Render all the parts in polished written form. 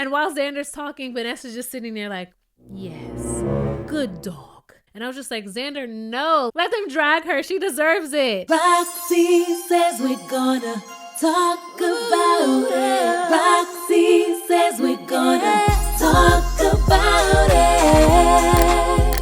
And while Xander's talking, Vanessa's just sitting there like, yes, good dog. And I was just like, Xander, no, let them drag her. She deserves it. Roxy says we're gonna talk about it. Roxy says we're gonna talk about it.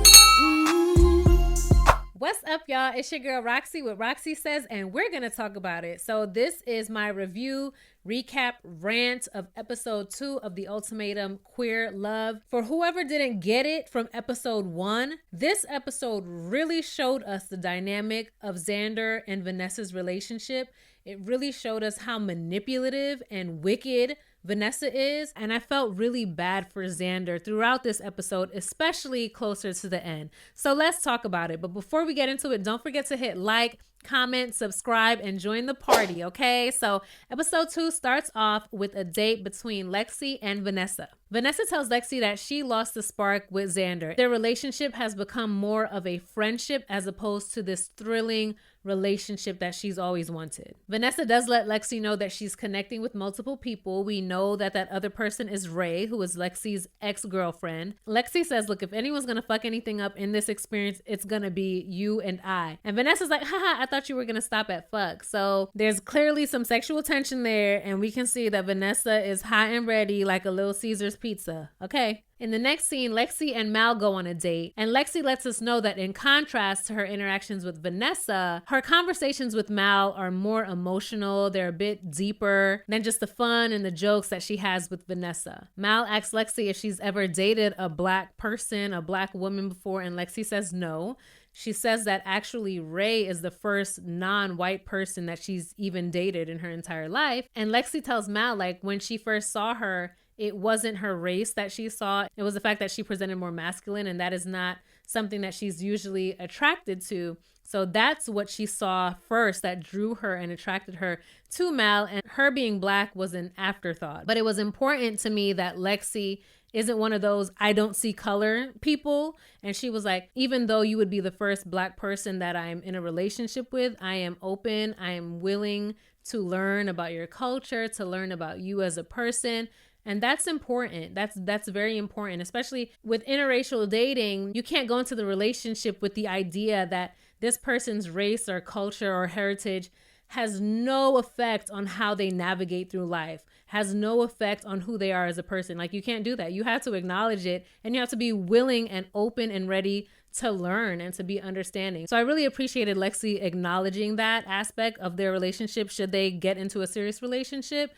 What's up, y'all? It's your girl Roxy with Roxy Says, and we're gonna talk about it. So this is my review, recap, rant of episode 2 of the Ultimatum Queer Love. For whoever didn't get it from episode 1, this episode really showed us the dynamic of Xander and Vanessa's relationship. It really showed us how manipulative and wicked Vanessa is, and I felt really bad for Xander throughout this episode, especially closer to the end. So let's talk about it. But before we get into it, don't forget to hit like, comment, subscribe, and join the party, okay? So episode 2 starts off with a date between Lexi and Vanessa. Vanessa tells Lexi that she lost the spark with Xander. Their relationship has become more of a friendship as opposed to this thrilling relationship that she's always wanted. Vanessa does let Lexi know that she's connecting with multiple people. We know that that other person is Rey, who is Lexi's ex-girlfriend. Lexi says, look, if anyone's gonna fuck anything up in this experience, it's gonna be you and I. And Vanessa's like, haha, I thought you were gonna stop at fuck. So there's clearly some sexual tension there, and we can see that Vanessa is hot and ready like a Little Caesar's pizza, okay? In the next scene, Lexi and Mal go on a date, and Lexi lets us know that in contrast to her interactions with Vanessa, her conversations with Mal are more emotional. They're a bit deeper than just the fun and the jokes that she has with Vanessa. Mal asks Lexi if she's ever dated a black person, a black woman before, and Lexi says no. She says that actually Rey is the first non-white person that she's even dated in her entire life. And Lexi tells Mal, like, when she first saw her, it wasn't her race that she saw. It was the fact that she presented more masculine, and that is not something that she's usually attracted to. So that's what she saw first that drew her and attracted her to Mal, and her being black was an afterthought. But it was important to me that Lexi isn't one of those I don't see color people. And she was like, even though you would be the first black person that I'm in a relationship with, I am open, I am willing to learn about your culture, to learn about you as a person. And that's important. That's very important, especially with interracial dating. You can't go into the relationship with the idea that this person's race or culture or heritage has no effect on how they navigate through life, has no effect on who they are as a person. Like, you can't do that. You have to acknowledge it, and you have to be willing and open and ready to learn and to be understanding. So I really appreciated Lexi acknowledging that aspect of their relationship should they get into a serious relationship,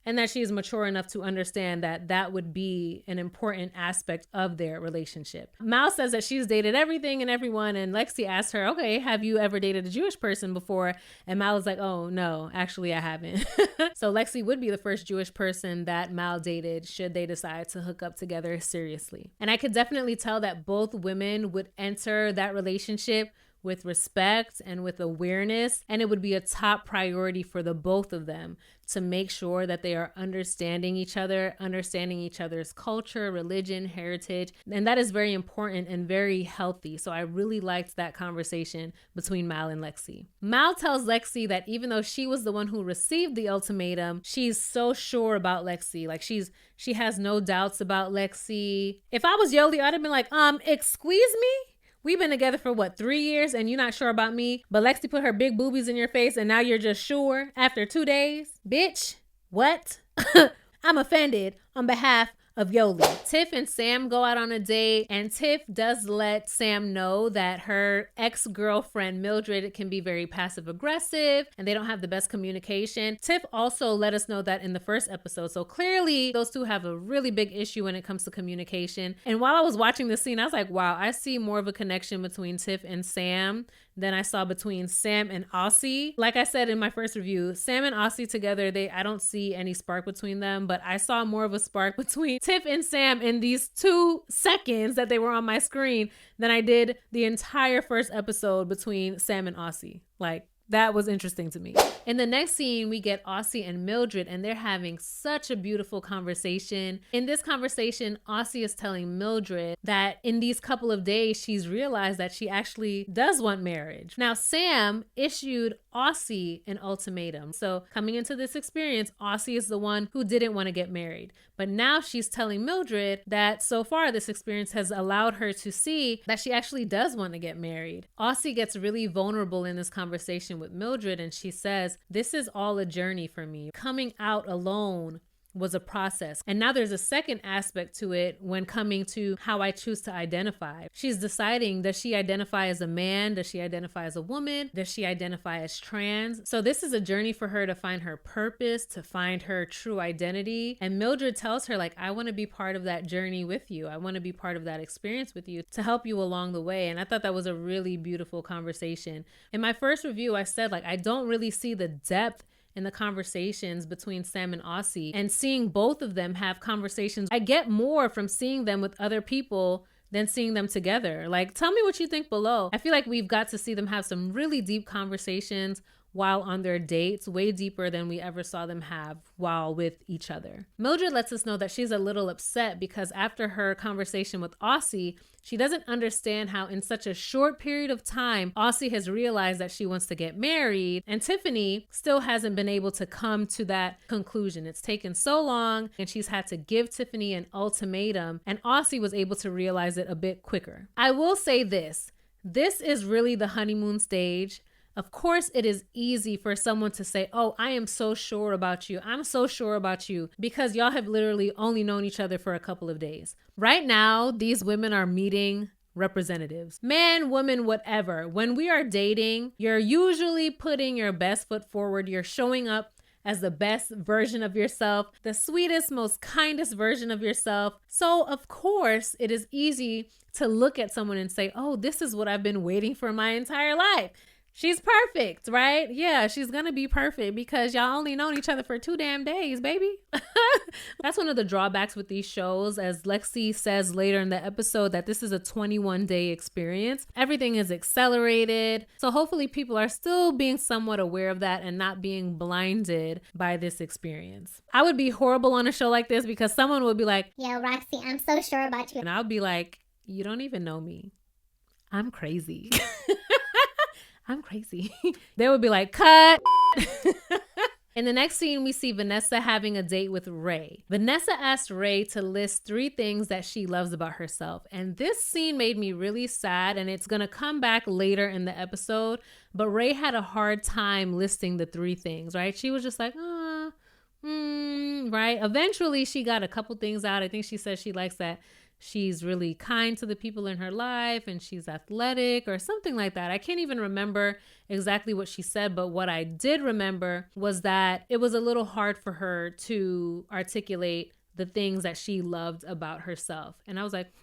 and that she is mature enough to understand that that would be an important aspect of their relationship. Mal says that she's dated everything and everyone, and Lexi asks her, okay, have you ever dated a Jewish person before? And Mal is like, oh no, actually I haven't. So Lexi would be the first Jewish person that Mal dated should they decide to hook up together seriously. And I could definitely tell that both women would enter that relationship with respect and with awareness, and it would be a top priority for the both of them to make sure that they are understanding each other, understanding each other's culture, religion, heritage, and that is very important and very healthy. So I really liked that conversation between Mal and Lexi. Mal tells Lexi that even though she was the one who received the ultimatum, she's so sure about Lexi. Like, she has no doubts about Lexi. If I was Yoli, I'd have been like, excuse me? We've been together for 3 years and you're not sure about me, but Lexi put her big boobies in your face and now you're just sure after 2 days? Bitch, what? I'm offended on behalf of Yoli. Tiff and Sam go out on a date, and Tiff does let Sam know that her ex-girlfriend Mildred can be very passive aggressive and they don't have the best communication. Tiff also let us know that in the first episode. So clearly those two have a really big issue when it comes to communication. And while I was watching this scene, I was like, wow, I see more of a connection between Tiff and Sam than I saw between Sam and Aussie. Like I said in my first review, Sam and Aussie together, I don't see any spark between them, but I saw more of a spark between Tiff and Sam in these 2 seconds that they were on my screen than I did the entire first episode between Sam and Aussie. Like, That was interesting to me. In the next scene, we get Aussie and Mildred, and they're having such a beautiful conversation. In this conversation, Aussie is telling Mildred that in these couple of days, she's realized that she actually does want marriage. Now, Sam issued Aussie an ultimatum. So coming into this experience, Aussie is the one who didn't want to get married. But now she's telling Mildred that so far this experience has allowed her to see that she actually does want to get married. Aussie gets really vulnerable in this conversation with Mildred, and she says, "This is all a journey for me. Coming out alone was a process. And now there's a second aspect to it when coming to how I choose to identify." She's deciding, does she identify as a man? Does she identify as a woman? Does she identify as trans? So this is a journey for her to find her purpose, to find her true identity. And Mildred tells her, like, I want to be part of that journey with you. I want to be part of that experience with you to help you along the way. And I thought that was a really beautiful conversation. In my first review, I said, like, I don't really see the depth in the conversations between Sam and Aussie, and seeing both of them have conversations, I get more from seeing them with other people than seeing them together. Like, tell me what you think below. I feel like we've got to see them have some really deep conversations while on their dates, way deeper than we ever saw them have while with each other. Mildred lets us know that she's a little upset because after her conversation with Aussie, she doesn't understand how in such a short period of time, Aussie has realized that she wants to get married, and Tiffany still hasn't been able to come to that conclusion. It's taken so long, and she's had to give Tiffany an ultimatum, and Aussie was able to realize it a bit quicker. I will say this is really the honeymoon stage. Of course, it is easy for someone to say, oh, I am so sure about you. I'm so sure about you, because y'all have literally only known each other for a couple of days. Right now, these women are meeting representatives, man, woman, whatever. When we are dating, you're usually putting your best foot forward. You're showing up as the best version of yourself, the sweetest, most kindest version of yourself. So of course, it is easy to look at someone and say, oh, this is what I've been waiting for my entire life. She's perfect, right? Yeah, she's gonna be perfect because y'all only known each other for 2 damn days, baby. That's one of the drawbacks with these shows. As Lexi says later in the episode, that this is a 21-day experience. Everything is accelerated. So hopefully people are still being somewhat aware of that and not being blinded by this experience. I would be horrible on a show like this because someone would be like, yo, Roxy, I'm so sure about you. And I'll be like, you don't even know me. I'm crazy. I'm crazy. They would be like, cut. In the next scene, we see Vanessa having a date with Rey. Vanessa asked Rey to list 3 things that she loves about herself. And this scene made me really sad, and it's going to come back later in the episode. But Rey had a hard time listing the 3 things, right? She was just like, right? Eventually, she got a couple things out. I think she said she likes that she's really kind to the people in her life and she's athletic or something like that. I can't even remember exactly what she said, but what I did remember was that it was a little hard for her to articulate the things that she loved about herself. And I was like,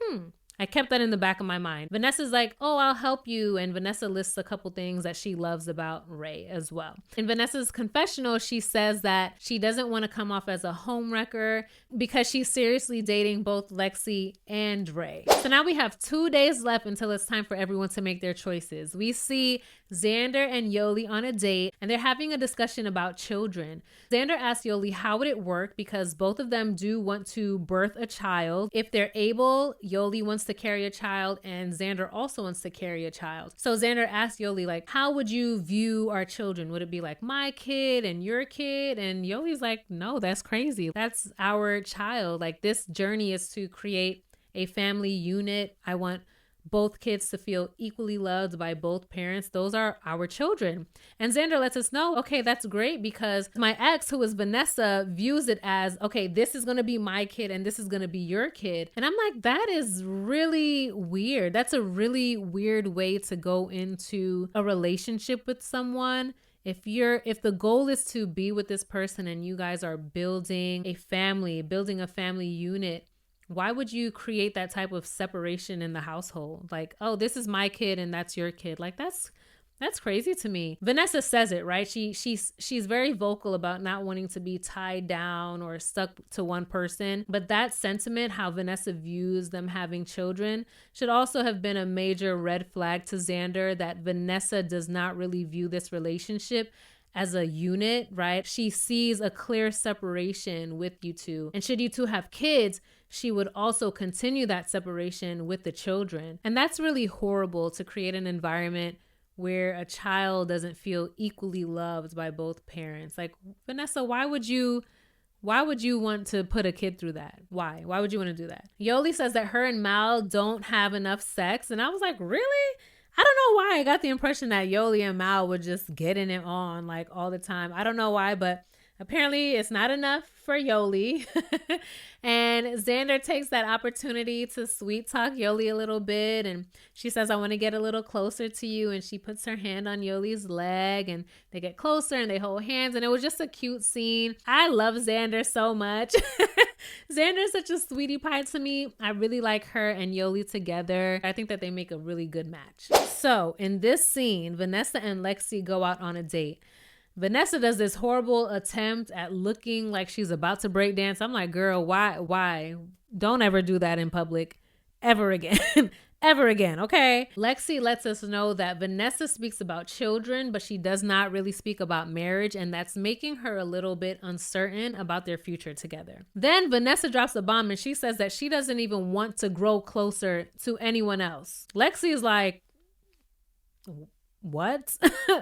I kept that in the back of my mind. Vanessa's like, oh, I'll help you. And Vanessa lists a couple things that she loves about Rey as well. In Vanessa's confessional, she says that she doesn't want to come off as a homewrecker because she's seriously dating both Lexi and Rey. So now we have 2 days left until it's time for everyone to make their choices. We see Xander and Yoli on a date, and they're having a discussion about children. Xander asks Yoli how would it work because both of them do want to birth a child. If they're able, Yoli wants to carry a child and Xander also wants to carry a child. So Xander asks Yoli, like, how would you view our children? Would it be like my kid and your kid? And Yoli's like, no, that's crazy. That's our child. Like, this journey is to create a family unit. I want both kids to feel equally loved by both parents. Those are our children. And Xander lets us know, okay, that's great because my ex, who is Vanessa, views it as, okay, this is going to be my kid and this is going to be your kid. And I'm like, that is really weird. That's a really weird way to go into a relationship with someone. If the goal is to be with this person and you guys are building a family unit, why would you create that type of separation in the household? Like, oh, this is my kid and that's your kid. Like, that's That's crazy to me. Vanessa says it, right? She's very vocal about not wanting to be tied down or stuck to one person. But that sentiment, how Vanessa views them having children, should also have been a major red flag to Xander, that Vanessa does not really view this relationship as a unit, right? She sees a clear separation with you two. And should you two have kids, she would also continue that separation with the children. And that's really horrible, to create an environment where a child doesn't feel equally loved by both parents. Like, Vanessa, why would you want to put a kid through that? Why would you want to do that? Yoli says that her and Mal don't have enough sex. And I was like, really? I don't know why I got the impression that Yoli and Mal would just getting it on like all the time. I don't know why, but apparently it's not enough for Yoli. And Xander takes that opportunity to sweet talk Yoli a little bit. And she says, I want to get a little closer to you. And she puts her hand on Yoli's leg and they get closer and they hold hands. And it was just a cute scene. I love Xander so much. Xander's such a sweetie pie to me. I really like her and Yoli together. I think that they make a really good match. So in this scene, Vanessa and Lexi go out on a date. Vanessa does this horrible attempt at looking like she's about to break dance. I'm like, girl, why? Don't ever do that in public ever again. Ever again, okay? Lexi lets us know that Vanessa speaks about children, but she does not really speak about marriage, and that's making her a little bit uncertain about their future together. Then Vanessa drops a bomb and she says that she doesn't even want to grow closer to anyone else. Lexi is like, what?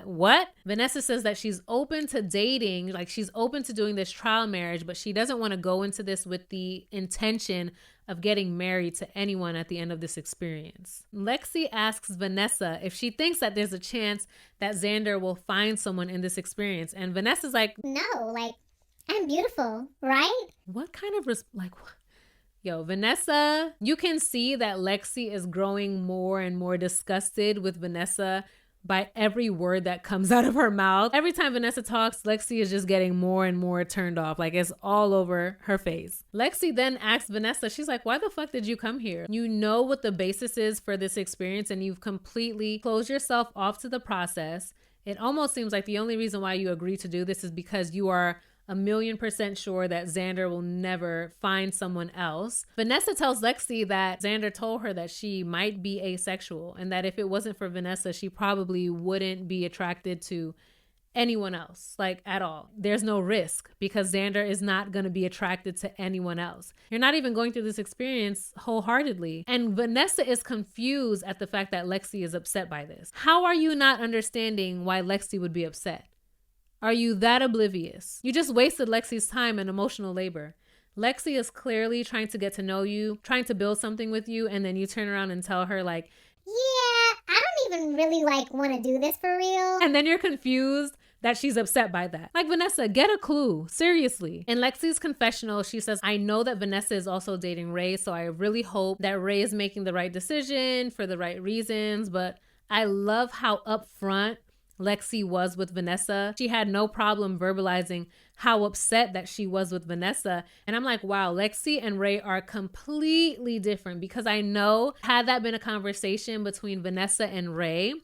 What? Vanessa says that she's open to dating, like she's open to doing this trial marriage, but she doesn't want to go into this with the intention of getting married to anyone at the end of this experience. Lexi asks Vanessa if she thinks that there's a chance that Xander will find someone in this experience. And Vanessa's like, No, like, I'm beautiful, right? what kind of, Yo, Vanessa, you can see that Lexi is growing more and more disgusted with Vanessa by every word that comes out of her mouth. Every time Vanessa talks, Lexi is just getting more and more turned off. Like, it's all over her face. Lexi then asks Vanessa, she's like, why the fuck did you come here? You know what the basis is for this experience and you've completely closed yourself off to the process. It almost seems like the only reason why you agreed to do this is because you are 1,000,000% sure that Xander will never find someone else. Vanessa tells Lexi that Xander told her that she might be asexual and that if it wasn't for Vanessa, she probably wouldn't be attracted to anyone else, like at all. There's no risk because Xander is not going to be attracted to anyone else. You're not even going through this experience wholeheartedly. And Vanessa is confused at the fact that Lexi is upset by this. How are you not understanding why Lexi would be upset? Are you that oblivious? You just wasted Lexi's time and emotional labor. Lexi is clearly trying to get to know you, trying to build something with you, and then you turn around and tell her like, Yeah, I don't even really want to do this for real. And then you're confused that she's upset by that. Like, Vanessa, get a clue. Seriously. In Lexi's confessional, she says, I know that Vanessa is also dating Rey, so I really hope that Rey is making the right decision for the right reasons. But I love how upfront Lexi was with Vanessa. She had no problem verbalizing how upset that she was with Vanessa. And I'm like, wow, Lexi and Rey are completely different, because I know had that been a conversation between Vanessa and Rey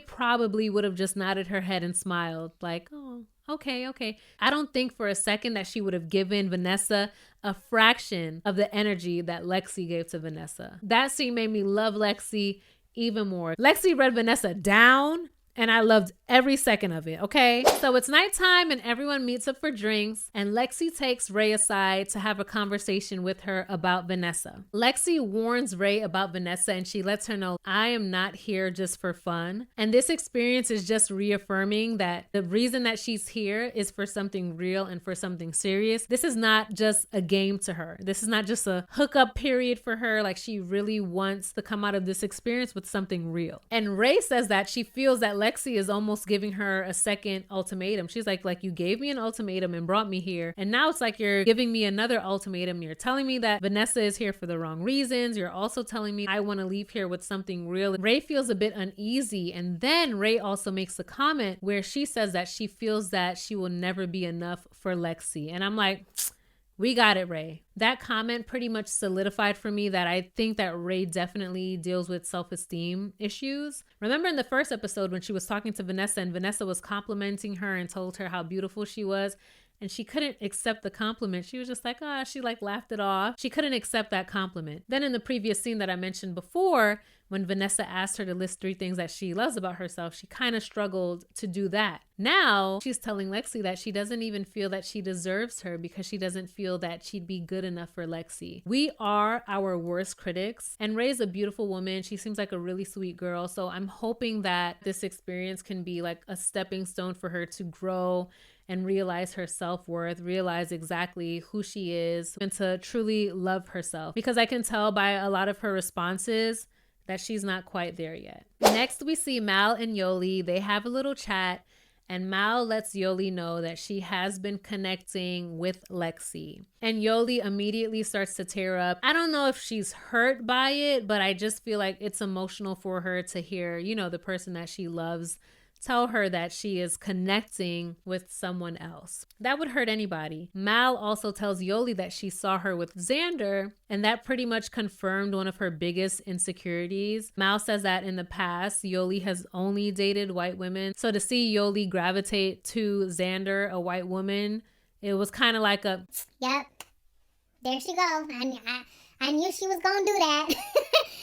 probably would have just nodded her head and smiled like, oh, okay. I don't think for a second that she would have given Vanessa a fraction of the energy that Lexi gave to Vanessa. That scene made me love Lexi even more. Lexi read Vanessa down, and I loved every second of it, okay? So it's nighttime and everyone meets up for drinks, and Lexi takes Rey aside to have a conversation with her about Vanessa. Lexi warns Rey about Vanessa, and she lets her know, I am not here just for fun. And this experience is just reaffirming that the reason that she's here is for something real and for something serious. This is not just a game to her. This is not just a hookup period for her. Like, she really wants to come out of this experience with something real. And Rey says that she feels that Lexi is almost giving her a second ultimatum. She's like, you gave me an ultimatum and brought me here, and now it's like you're giving me another ultimatum. You're telling me that Vanessa is here for the wrong reasons. You're also telling me I want to leave here with something real. Rey feels a bit uneasy, and then Rey also makes a comment where she says that she feels that she will never be enough for Lexi. And I'm like, We got it, Rey. That comment pretty much solidified for me that I think that Rey definitely deals with self-esteem issues. Remember in the first episode when she was talking to Vanessa and Vanessa was complimenting her and told her how beautiful she was, and she couldn't accept the compliment. She was just like, she like laughed it off. She couldn't accept that compliment. Then in the previous scene that I mentioned before, when Vanessa asked her to list 3 things that she loves about herself, she kind of struggled to do that. Now she's telling Lexi that she doesn't even feel that she deserves her because she doesn't feel that she'd be good enough for Lexi. We are our worst critics, and Rey's a beautiful woman. She seems like a really sweet girl. So I'm hoping that this experience can be like a stepping stone for her to grow and realize her self-worth, realize exactly who she is, and to truly love herself. Because I can tell by a lot of her responses that she's not quite there yet. Next, we see Mal and Yoli. They have a little chat, and Mal lets Yoli know that she has been connecting with Lexi. And Yoli immediately starts to tear up. I don't know if she's hurt by it, but I just feel like it's emotional for her to hear, the person that she loves tell her that she is connecting with someone else. That would hurt anybody. Mal also tells Yoli that she saw her with Xander, and that pretty much confirmed one of her biggest insecurities. Mal says that in the past, Yoli has only dated white women. So to see Yoli gravitate to Xander, a white woman, it was kind of like a... Yep. There she go. I knew she was gonna do that.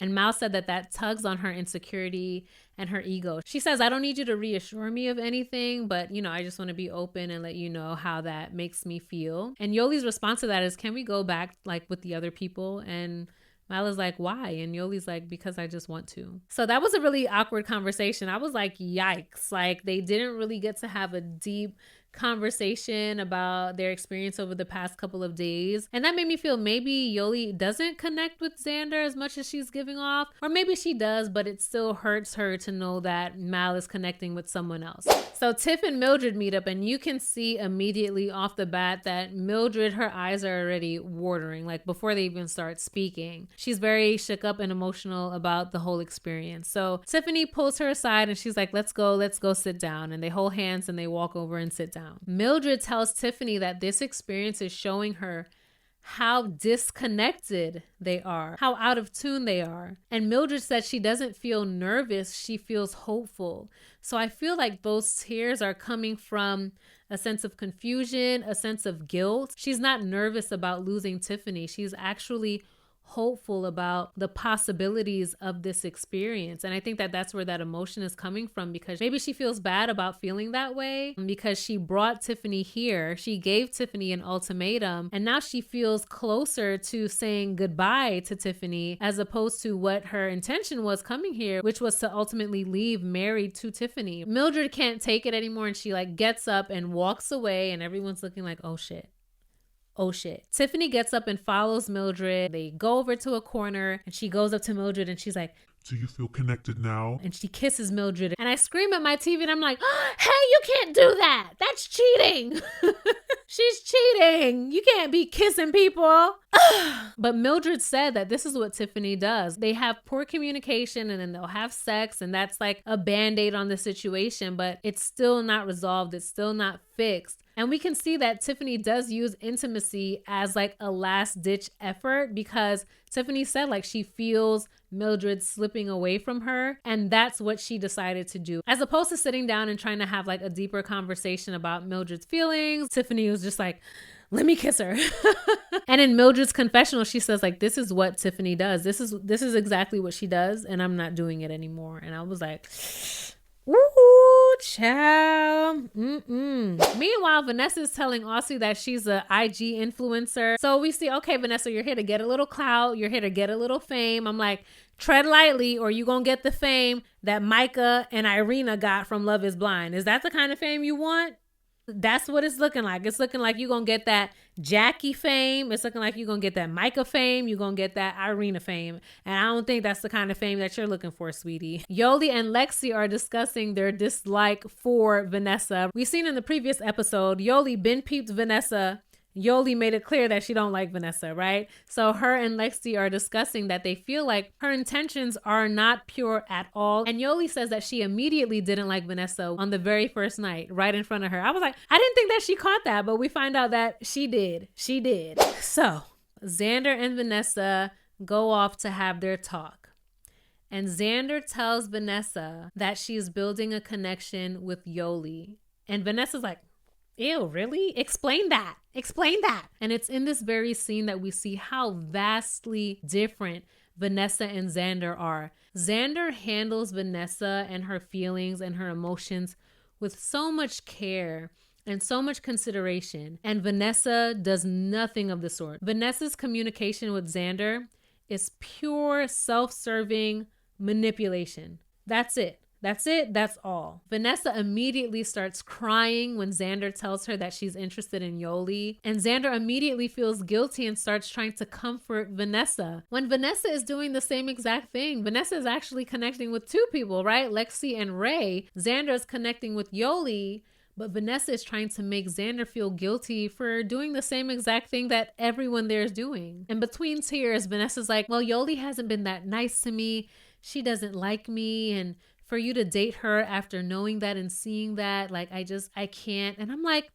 And Mal said that tugs on her insecurity and her ego. She says, I don't need you to reassure me of anything, but I just want to be open and let you know how that makes me feel. And Yoli's response to that is, can we go back like with the other people? And Mal is like, why? And Yoli's like, because I just want to. So that was a really awkward conversation. I was like, yikes. Like they didn't really get to have a deep conversation about their experience over the past couple of days. And that made me feel maybe Yoli doesn't connect with Xander as much as she's giving off. Or maybe she does, but it still hurts her to know that Mal is connecting with someone else. So Tiff and Mildred meet up, and you can see immediately off the bat that Mildred, her eyes are already watering, like before they even start speaking. She's very shook up and emotional about the whole experience. So Tiffany pulls her aside and she's like, let's go sit down. And they hold hands and they walk over and sit down. Mildred tells Tiffany that this experience is showing her how disconnected they are, how out of tune they are. And Mildred said she doesn't feel nervous, she feels hopeful. So I feel like those tears are coming from a sense of confusion, a sense of guilt. She's not nervous about losing Tiffany. She's actually hopeful about the possibilities of this experience. And I think that that's where that emotion is coming from, because maybe she feels bad about feeling that way because she brought Tiffany here. She gave Tiffany an ultimatum, and now she feels closer to saying goodbye to Tiffany as opposed to what her intention was coming here, which was to ultimately leave married to Tiffany. Mildred can't take it anymore, and she like gets up and walks away, and everyone's looking like, oh shit. Oh shit. Tiffany gets up and follows Mildred. They go over to a corner and she goes up to Mildred and she's like, do you feel connected now? And she kisses Mildred. And I scream at my TV and I'm like, hey, you can't do that. That's cheating. She's cheating. You can't be kissing people. But Mildred said that this is what Tiffany does. They have poor communication and then they'll have sex, and that's like a band-aid on the situation, but it's still not resolved. It's still not fixed. And we can see that Tiffany does use intimacy as like a last ditch effort, because Tiffany said like she feels Mildred slipping away from her, and that's what she decided to do. As opposed to sitting down and trying to have like a deeper conversation about Mildred's feelings, Tiffany was just like, let me kiss her. And in Mildred's confessional, she says like, this is what Tiffany does. This is exactly what she does, and I'm not doing it anymore. And I was like, ooh, child. Meanwhile, Vanessa's telling Aussie that she's an IG influencer. So we see, okay, Vanessa, you're here to get a little clout. You're here to get a little fame. I'm like, tread lightly or you gonna get the fame that Micah and Irina got from Love is Blind. Is that the kind of fame you want? That's what it's looking like. It's looking like you're going to get that Jackie fame. It's looking like you're going to get that Micah fame. You're going to get that Irina fame. And I don't think that's the kind of fame that you're looking for, sweetie. Yoli and Lexi are discussing their dislike for Vanessa. We've seen in the previous episode, Yoli been peeped Vanessa Yoli made it clear that she don't like Vanessa, right? So her and Lexi are discussing that they feel like her intentions are not pure at all. And Yoli says that she immediately didn't like Vanessa on the very first night, right in front of her. I was like, I didn't think that she caught that, but we find out that she did. She did. So Xander and Vanessa go off to have their talk. And Xander tells Vanessa that she's building a connection with Yoli. And Vanessa's like, ew, really? Explain that. Explain that. And it's in this very scene that we see how vastly different Vanessa and Xander are. Xander handles Vanessa and her feelings and her emotions with so much care and so much consideration. And Vanessa does nothing of the sort. Vanessa's communication with Xander is pure self-serving manipulation. That's it. That's it. That's all. Vanessa immediately starts crying when Xander tells her that she's interested in Yoli. And Xander immediately feels guilty and starts trying to comfort Vanessa. When Vanessa is doing the same exact thing, Vanessa is actually connecting with two people, right? Lexi and Rey. Xander is connecting with Yoli, but Vanessa is trying to make Xander feel guilty for doing the same exact thing that everyone there is doing. And between tears, Vanessa's like, well, Yoli hasn't been that nice to me. She doesn't like me. And for you to date her after knowing that and seeing that, like, I can't. And I'm like,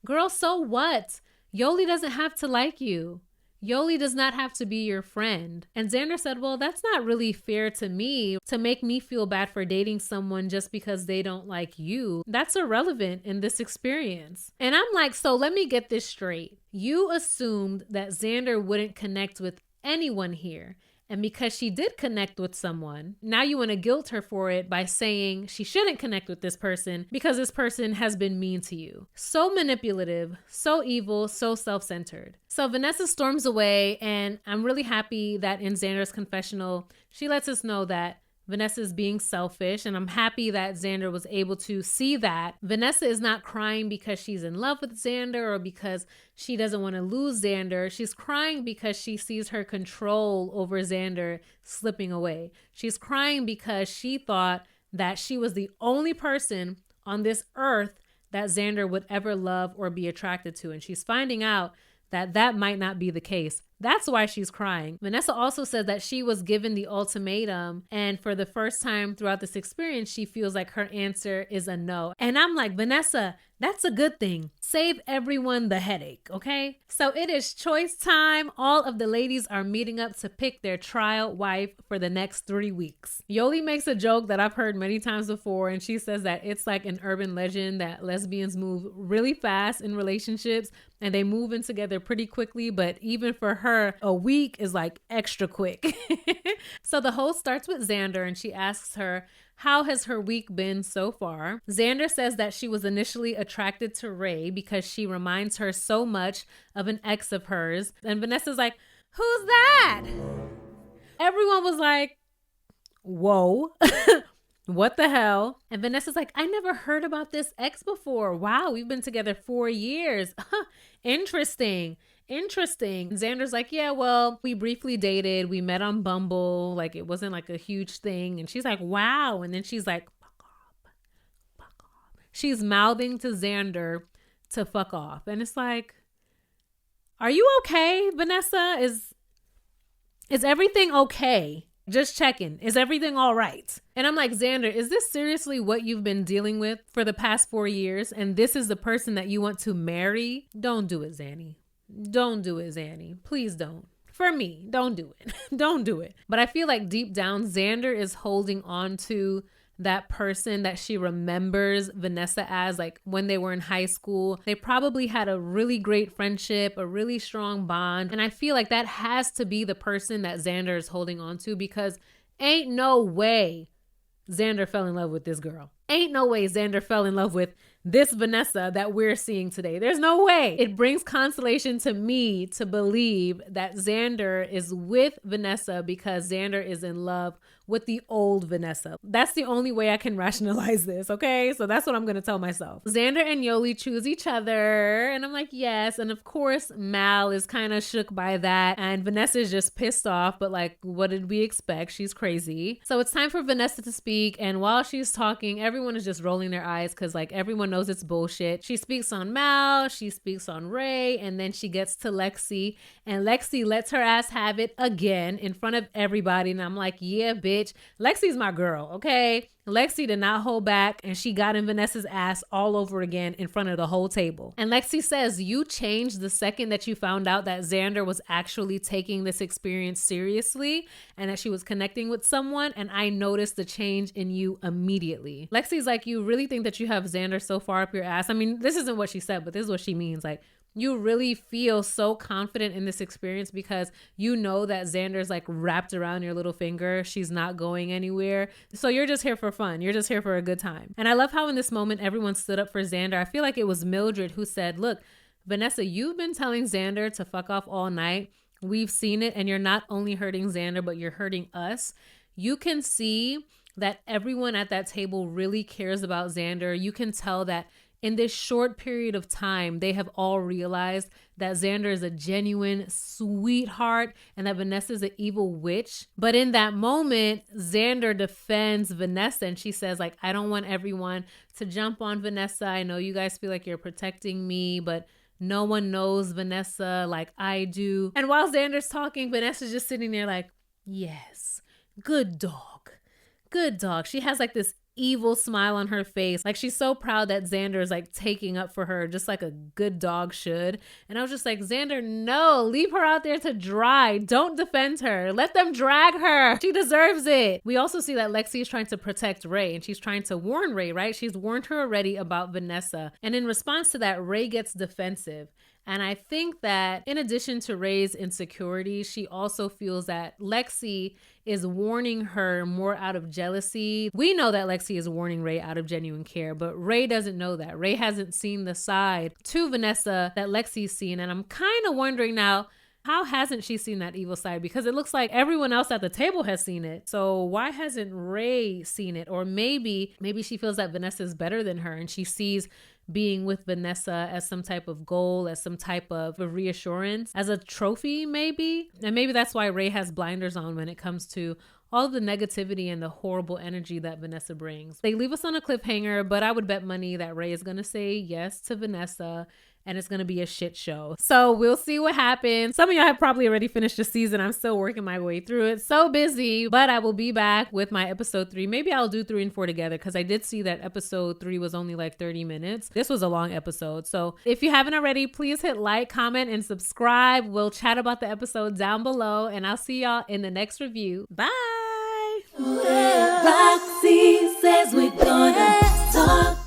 girl, so what? Yoli doesn't have to like you. Yoli does not have to be your friend. And Xander said, well, that's not really fair to me to make me feel bad for dating someone just because they don't like you. That's irrelevant in this experience. And I'm like, so let me get this straight. You assumed that Xander wouldn't connect with anyone here. And because she did connect with someone, now you want to guilt her for it by saying she shouldn't connect with this person because this person has been mean to you. So manipulative, so evil, so self-centered. So Vanessa storms away, and I'm really happy that in Xander's confessional, she lets us know that Vanessa's being selfish, and I'm happy that Xander was able to see that. Vanessa is not crying because she's in love with Xander or because she doesn't want to lose Xander. She's crying because she sees her control over Xander slipping away. She's crying because she thought that she was the only person on this earth that Xander would ever love or be attracted to, and she's finding out that that might not be the case. That's why she's crying. Vanessa also said that she was given the ultimatum, and for the first time throughout this experience, she feels like her answer is a no. And I'm like, Vanessa, that's a good thing. Save everyone the headache, okay? So it is choice time. All of the ladies are meeting up to pick their trial wife for the next 3 weeks. Yoli makes a joke that I've heard many times before, and she says that it's like an urban legend that lesbians move really fast in relationships and they move in together pretty quickly, but even for her, a week is like extra quick. So the host starts with Xander, and she asks her, how has her week been so far? Xander says that she was initially attracted to Rey because she reminds her so much of an ex of hers. And Vanessa's like, who's that? Everyone was like, whoa. What the hell? And Vanessa's like, I never heard about this ex before. Wow, we've been together 4 years. Interesting. Xander's like, yeah, well, we briefly dated. We met on Bumble. Like, it wasn't like a huge thing. And she's like, wow. And then she's like, fuck off. She's mouthing to Xander to fuck off. And it's like, are you okay, Vanessa? Is everything okay? Just checking. Is everything all right? And I'm like, Xander, is this seriously what you've been dealing with for the past 4 years? And this is the person that you want to marry? Don't do it, Xanny. Don't do it, Xanny. Please don't. For me, don't do it. Don't do it. But I feel like deep down, Xander is holding on to that person that she remembers Vanessa as, like when they were in high school. They probably had a really great friendship, a really strong bond. And I feel like that has to be the person that Xander is holding on to, because ain't no way Xander fell in love with this girl. Ain't no way Xander fell in love with this Vanessa that we're seeing today. There's no way. It brings consolation to me to believe that Xander is with Vanessa because Xander is in love with the old Vanessa. That's the only way I can rationalize this, okay? So that's what I'm gonna tell myself. Xander and Yoli choose each other, and I'm like, yes. And of course, Mal is kind of shook by that, and Vanessa is just pissed off, but like, what did we expect? She's crazy. So it's time for Vanessa to speak, and while she's talking, everyone is just rolling their eyes because like everyone everyone knows it's bullshit. She speaks on Mal, she speaks on Rey, and then she gets to Lexi, and Lexi lets her ass have it again in front of everybody. And I'm like, yeah, bitch, Lexi's my girl, okay? Lexi did not hold back, and she got in Vanessa's ass all over again in front of the whole table. And Lexi says, you changed the second that you found out that Xander was actually taking this experience seriously and that she was connecting with someone, and I noticed the change in you immediately. Lexi's like, you really think that you have Xander so far up your ass? I mean, this isn't what she said, but this is what she means. Like, you really feel so confident in this experience because you know that Xander's like wrapped around your little finger. She's not going anywhere. So you're just here for fun. You're just here for a good time. And I love how in this moment, everyone stood up for Xander. I feel like it was Mildred who said, look, Vanessa, you've been telling Xander to fuck off all night. We've seen it. And you're not only hurting Xander, but you're hurting us. You can see that everyone at that table really cares about Xander. You can tell that in this short period of time, they have all realized that Xander is a genuine sweetheart and that Vanessa's an evil witch. But in that moment, Xander defends Vanessa and she says, like, I don't want everyone to jump on Vanessa. I know you guys feel like you're protecting me, but no one knows Vanessa like I do. And while Xander's talking, Vanessa's just sitting there like, yes, good dog. Good dog. She has like this evil smile on her face. Like she's so proud that Xander is like taking up for her just like a good dog should. And I was just like, Xander, no, leave her out there to dry. Don't defend her. Let them drag her. She deserves it. We also see that Lexi is trying to protect Rey and she's trying to warn Rey, right? She's warned her already about Vanessa. And in response to that, Rey gets defensive. And I think that in addition to Rey's insecurity, she also feels that Lexi is warning her more out of jealousy. We know that Lexi is warning Rey out of genuine care, but Rey doesn't know that. Rey hasn't seen the side to Vanessa that Lexi's seen. And I'm kind of wondering now, how hasn't she seen that evil side? Because it looks like everyone else at the table has seen it. So why hasn't Rey seen it? Or maybe she feels that Vanessa is better than her and she sees being with Vanessa as some type of goal, as some type of a reassurance, as a trophy maybe. And maybe that's why Rey has blinders on when it comes to all of the negativity and the horrible energy that Vanessa brings. They leave us on a cliffhanger, but I would bet money that Rey is going to say yes to Vanessa and it's going to be a shit show. So we'll see what happens. Some of y'all have probably already finished the season. I'm still working my way through it. So busy, but I will be back with my episode 3. Maybe I'll do 3 and 4 together because I did see that episode 3 was only like 30 minutes. This was a long episode. So if you haven't already, please hit like, comment, and subscribe. We'll chat about the episode down below and I'll see y'all in the next review. Bye. Roxy says we're gonna talk